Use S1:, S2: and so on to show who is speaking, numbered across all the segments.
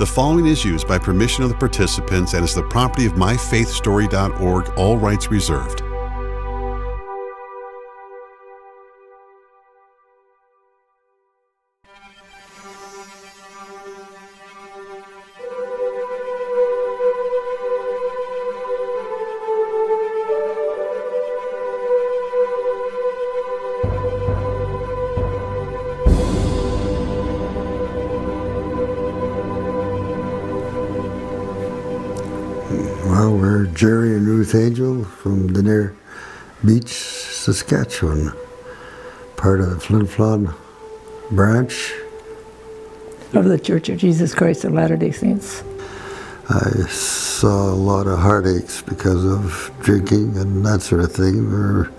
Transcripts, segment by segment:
S1: The following is used by permission of the participants and is the property of myfaithstory.org, all rights reserved.
S2: Well, we're Gerry and Ruth Angell from Denare Beach, Saskatchewan, part of the Flin-Flon branch
S3: of the Church of Jesus Christ of Latter-day Saints.
S2: I saw a lot of heartaches because of drinking and that sort of thing. We were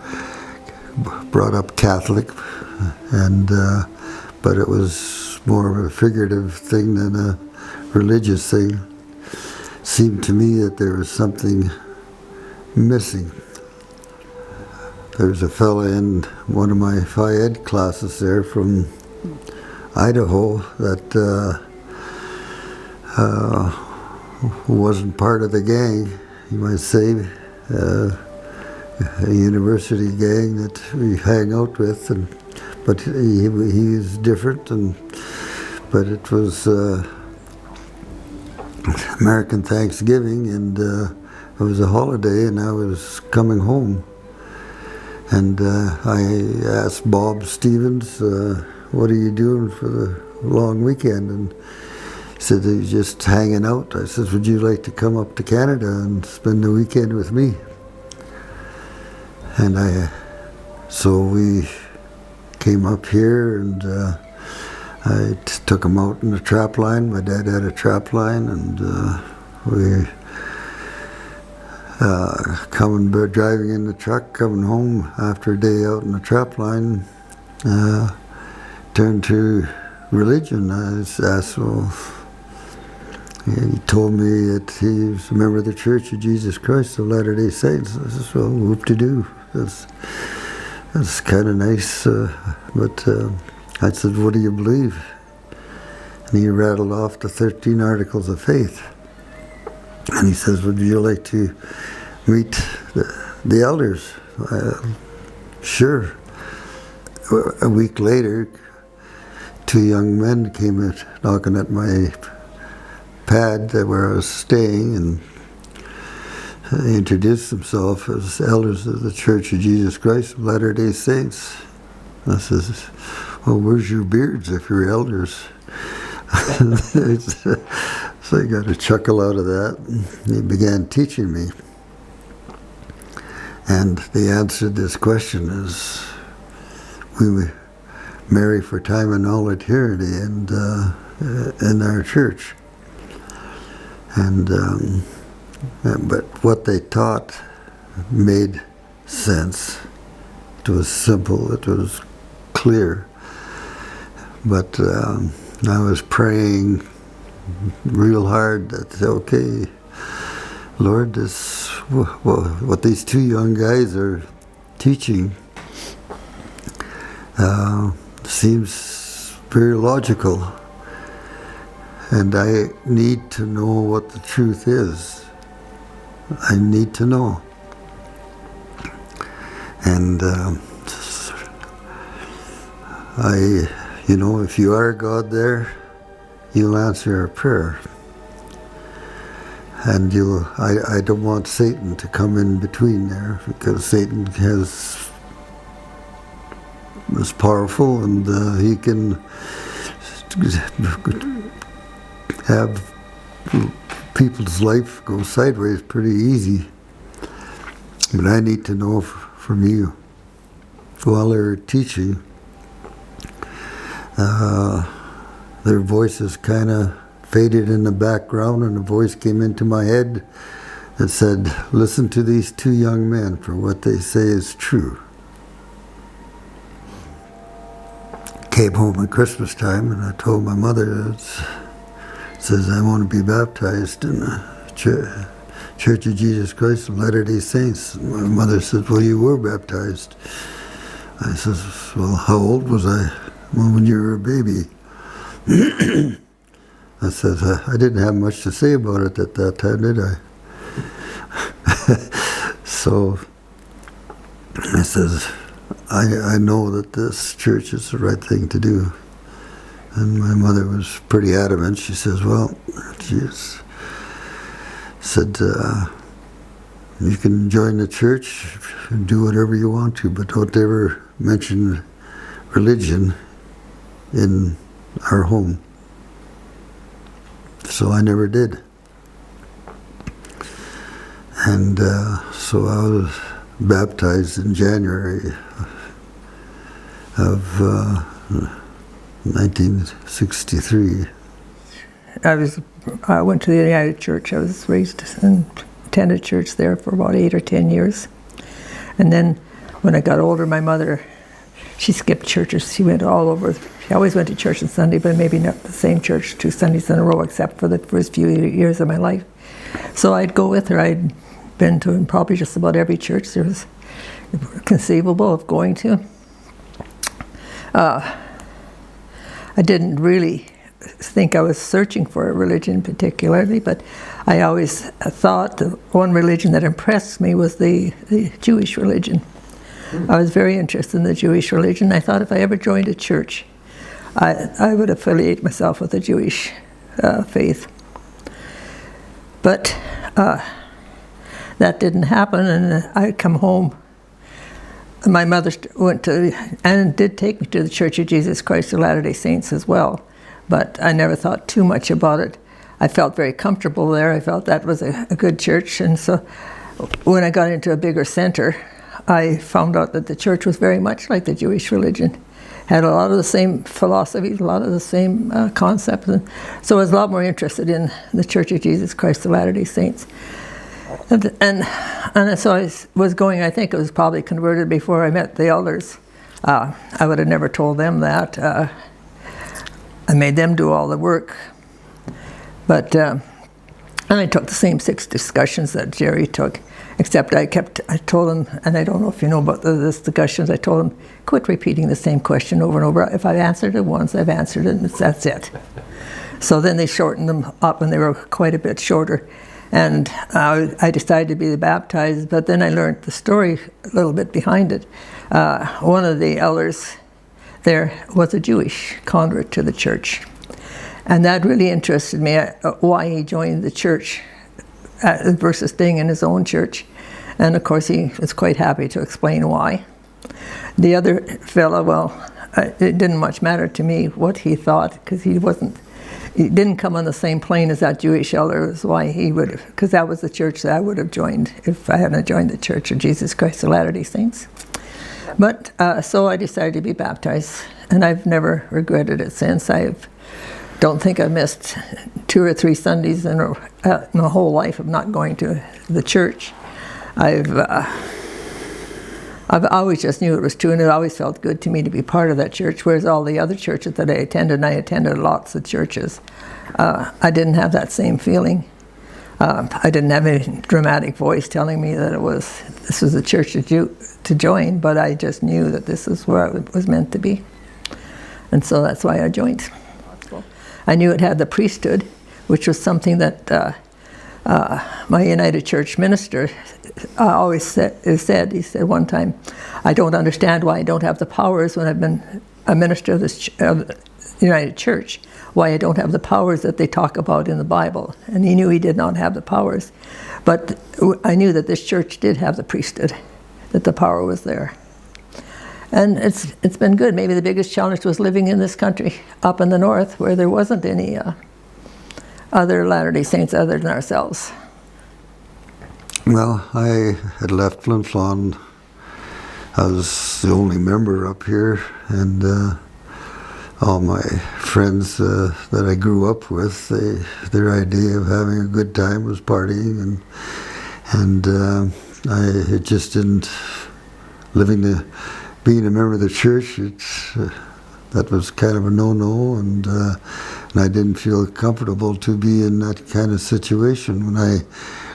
S2: brought up Catholic, and but it was more of a figurative thing than a religious thing. Seemed to me that there was something missing. There was a fella in one of my Phi Ed classes there from Idaho that wasn't part of the gang, you might say, a university gang that we hang out with, but he was different, but it was American Thanksgiving, and it was a holiday, and I was coming home, and I asked Bob Stevens, what are you doing for the long weekend? And he said he's just hanging out. I said, would you like to come up to Canada and spend the weekend with me? And so we came up here, and I took him out in the trap line. My dad had a trap line, and we driving in the truck, coming home after a day out in the trap line, turned to religion. I asked, well, he told me that he was a member of the Church of Jesus Christ of Latter-day Saints. I said, well, whoop-de-doo. That's kind of nice, but I said, what do you believe? And he rattled off the 13 Articles of Faith. And he says, would you like to meet the elders? Sure. A week later, two young men came knocking at my pad where I was staying, and they introduced themselves as elders of the Church of Jesus Christ of Latter-day Saints. I says, well, where's your beards if you're elders? So I got a chuckle out of that. He began teaching me. And the answer to this question is, we marry for time and all eternity, and in our church. And but what they taught made sense. It was simple. It was clear. But I was praying real hard that, okay, Lord, what these two young guys are teaching seems very logical, and I need to know what the truth is. I need to know. And if you are God there, you'll answer our prayer. And I don't want Satan to come in between there, because Satan is powerful, and he can have people's life go sideways pretty easy. But I need to know from you. While they were teaching, their voices kind of faded in the background, and a voice came into my head that said, listen to these two young men, for what they say is true. Came home at Christmas time, and I told my mother, says, I want to be baptized in the Church of Jesus Christ of Latter-day Saints. And my mother said, well, you were baptized. I says, well, how old was I? Well, when you were a baby. I said, I didn't have much to say about it at that time, did I? So I says, I know that this church is the right thing to do. And my mother was pretty adamant. She says, well, she said, you can join the church and do whatever you want to, but don't ever mention religion in our home. So I never did. And so I was baptized in January of 1963.
S3: I went to the United Church. I was raised and attended church there for about 8 or 10 years. And then when I got older, my mother, she skipped churches. She went all over. She always went to church on Sunday, but maybe not the same church 2 Sundays in a row, except for the first few years of my life. So I'd go with her. I'd been to probably just about every church there was conceivable of going to. I didn't really think I was searching for a religion particularly, but I always thought the one religion that impressed me was the Jewish religion. I was very interested in the Jewish religion. I thought if I ever joined a church, I would affiliate myself with the Jewish faith. But that didn't happen, and I'd come home. My mother went to, and did take me to the Church of Jesus Christ of Latter-day Saints as well, but I never thought too much about it. I felt very comfortable there. I felt that was a good church, and so when I got into a bigger center, I found out that the church was very much like the Jewish religion. Had a lot of the same philosophies, a lot of the same concepts, and so I was a lot more interested in the Church of Jesus Christ of Latter-day Saints. And so I was going, I think it was probably converted before I met the elders. I would have never told them that. I made them do all the work. But, and I took the same 6 discussions that Gerry took, except I told him, and I don't know if you know about this discussions, I told him, quit repeating the same question over and over. If I've answered it once, I've answered it, and that's it. So then they shortened them up, and they were quite a bit shorter. And I decided to be baptized, but then I learned the story a little bit behind it. One of the elders there was a Jewish convert to the church. And that really interested me, why he joined the church versus staying in his own church. And of course he was quite happy to explain why. The other fellow, well, it didn't much matter to me what he thought, because he didn't come on the same plane as that Jewish elder. Is why he would have, because that was the church that I would have joined if I hadn't joined the Church of Jesus Christ of Latter-day Saints. But so I decided to be baptized, and I've never regretted it since. I don't think I've missed 2 or 3 Sundays in my whole life of not going to the church. I've always just knew it was true, and it always felt good to me to be part of that church, whereas all the other churches that I attended lots of churches. I didn't have that same feeling. I didn't have any dramatic voice telling me that this was a church to join, but I just knew that this is where I was meant to be. And so that's why I joined. I knew it had the priesthood, which was something that my United Church minister always said, he said one time, I don't understand why I don't have the powers when I've been a minister of the United Church, why I don't have the powers that they talk about in the Bible. And he knew he did not have the powers. But I knew that this church did have the priesthood, that the power was there. And it's been good. Maybe the biggest challenge was living in this country, up in the north, where there wasn't any other Latter-day Saints other than ourselves.
S2: Well, I had left Flin Flon. I was the only member up here, and all my friends that I grew up with, their idea of having a good time was partying, and I just didn't, being a member of the church, that was kind of a no-no, and I didn't feel comfortable to be in that kind of situation. When I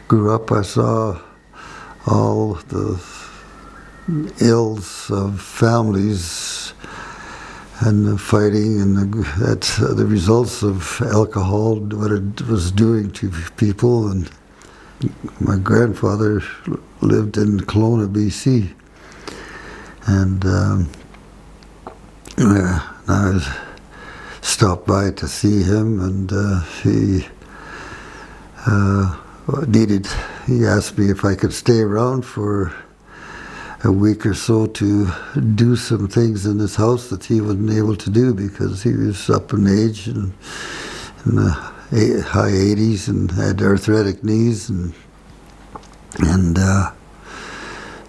S2: grew up, I saw all the ills of families and the fighting and the results of alcohol, what it was doing to people. And my grandfather lived in Kelowna, BC, and I stopped by to see him, and he asked me if I could stay around for a week or so to do some things in his house that he wasn't able to do because he was up in age and in the high 80s and had arthritic knees, and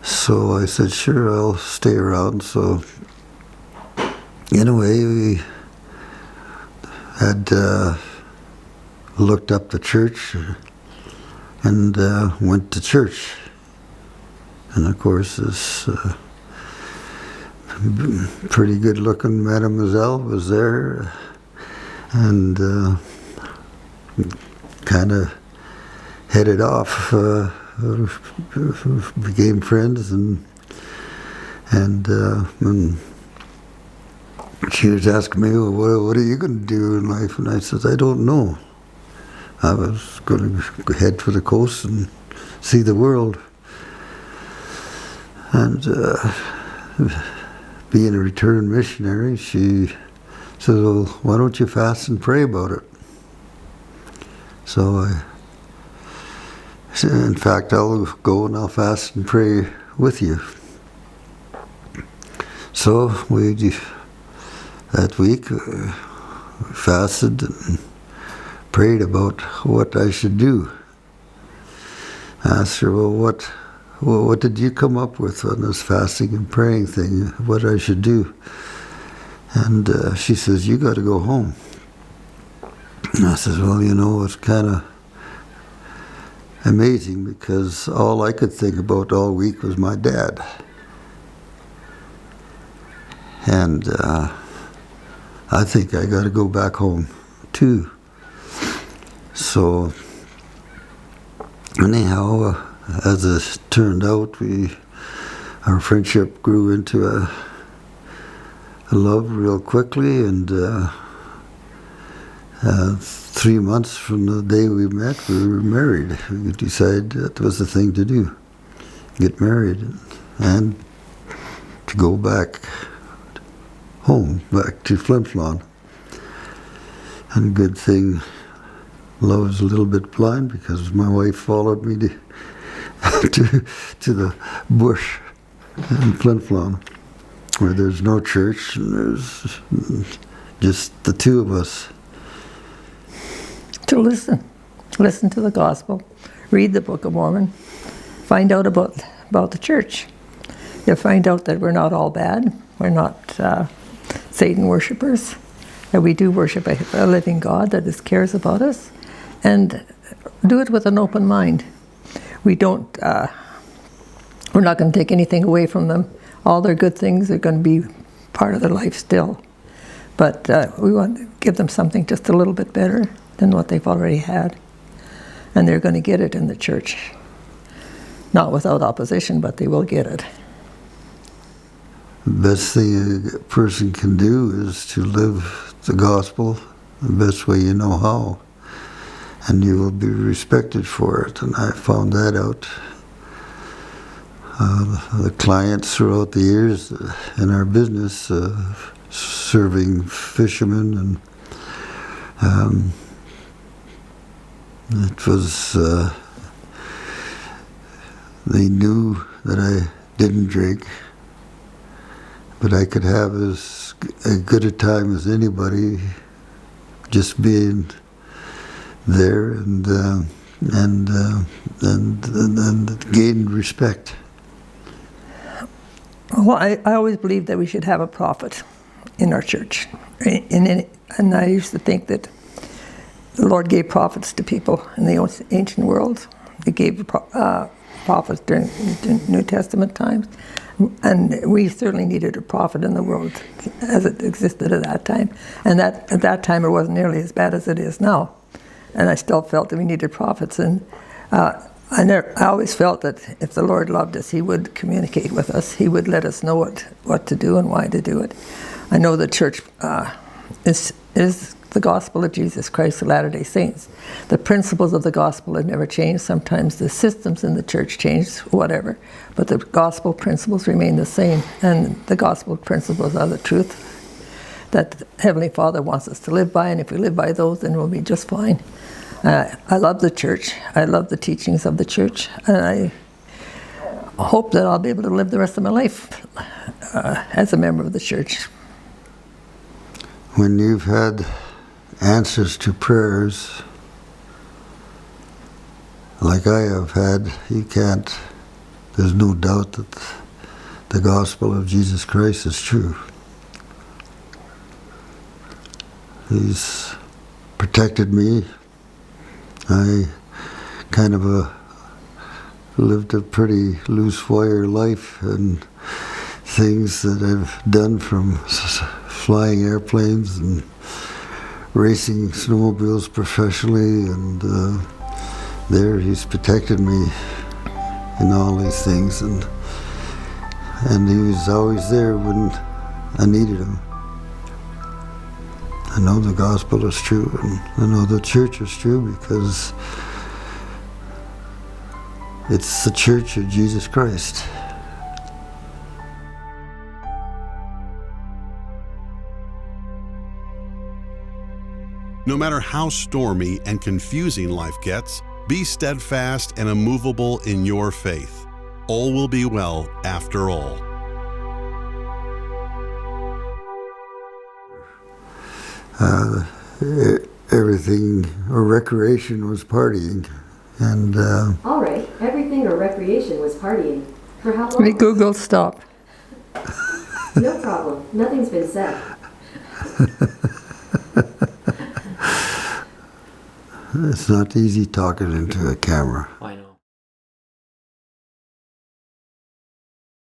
S2: so I said, sure, I'll stay around. So anyway, we had looked up the church and went to church. And of course, this pretty good-looking mademoiselle was there, and kind of headed off, became friends, and she was asking me, well, what are you going to do in life? And I said, I don't know. I was going to head for the coast and see the world. And being a returned missionary, she said, well, why don't you fast and pray about it? So I said, in fact, I'll go and I'll fast and pray with you. So that week, fasted and prayed about what I should do. I asked her, well, what did you come up with on this fasting and praying thing, what I should do? And she says, you got to go home. And I says, well, it's kind of amazing because all I could think about all week was my dad. And I think I got to go back home too. So anyhow, as it turned out, our friendship grew into a love real quickly, and 3 months from the day we met, we were married. We decided that was the thing to do, get married, and to go back home, back to Flin Flon. And good thing, love is a little bit blind, because my wife followed me to the bush in Flin Flon, where there's no church and there's just the two of us.
S3: To listen to the gospel, read the Book of Mormon, find out about the church. You'll find out that we're not all bad. We're not Satan worshippers. That we do worship a living God that cares about us, and do it with an open mind. We're not going to take anything away from them. All their good things are going to be part of their life still. But we want to give them something just a little bit better than what they've already had. And they're going to get it in the church. Not without opposition, but they will get it.
S2: The best thing a person can do is to live the gospel the best way you know how. And you will be respected for it. And I found that out. The clients throughout the years in our business, serving fishermen, and it was, they knew that I didn't drink, but I could have as good a time as anybody just being there, and gained respect.
S3: Well, I always believed that we should have a prophet in our church. And I used to think that the Lord gave prophets to people in the ancient world. He gave prophets during the New Testament times. And we certainly needed a prophet in the world as it existed at that time. And at that time it wasn't nearly as bad as it is now. And I still felt that we needed prophets. And I always felt that if the Lord loved us, He would communicate with us. He would let us know what to do and why to do it. I know the church is the gospel of Jesus Christ of Latter-day Saints. The principles of the gospel have never changed. Sometimes the systems in the church change, whatever, but the gospel principles remain the same, and the gospel principles are the truth that the Heavenly Father wants us to live by, and if we live by those, then we'll be just fine. I love the church. I love the teachings of the church, and I hope that I'll be able to live the rest of my life as a member of the church.
S2: When you've had answers to prayers like I have had, there's no doubt that the gospel of Jesus Christ is true. He's protected me. I kind of lived a pretty loose wire life, and things that I've done, from flying airplanes and racing snowmobiles professionally, and there he's protected me in all these things, and he was always there when I needed him. I know the gospel is true, and I know the church is true because it's the church of Jesus Christ.
S1: No matter how stormy and confusing life gets, be steadfast and immovable in your faith. All will be well after all.
S2: Everything, or recreation, was partying, and
S4: All right, everything or recreation was partying. For how long?
S3: Hey, Google, stop.
S4: No problem. Nothing's been said.
S2: it's not easy talking into a camera.
S5: I know.